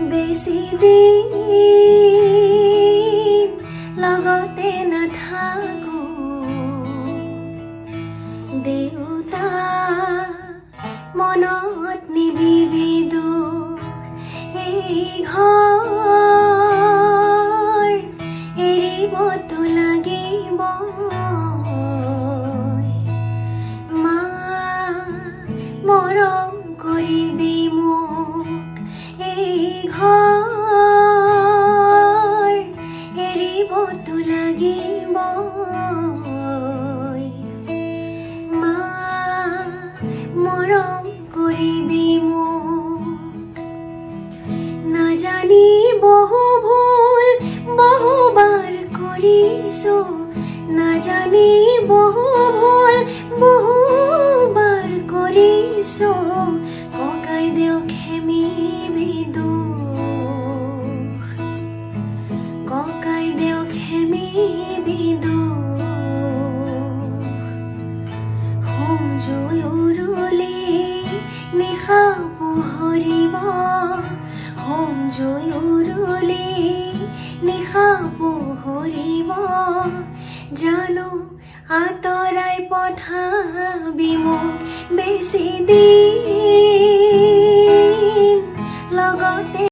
বেছি দিন লগতে নাথাকো দেউতা মনত নিদিবি দুখ এই ঘৰ এৰিবতো লাগিব মা মৰম কৰিবি মোক এই ঘৰ এৰিবতো লাগিব মা মৰম কৰিবি মোক নাজানি বহু ভুল বহুবাৰ কৰিছো নাজানি বহু ভুল বহুবাৰ কৰিছো ককাই দেউক হেমিবি দুখ ককাই দেউক হেমিবি দুখ হোম জুই উৰুলি নিশা পোহৰিব হোম জুই উৰুলি নিশা পোহৰিব জানো আঁতৰাই পঠাবি মোক বেছি দিন লগতে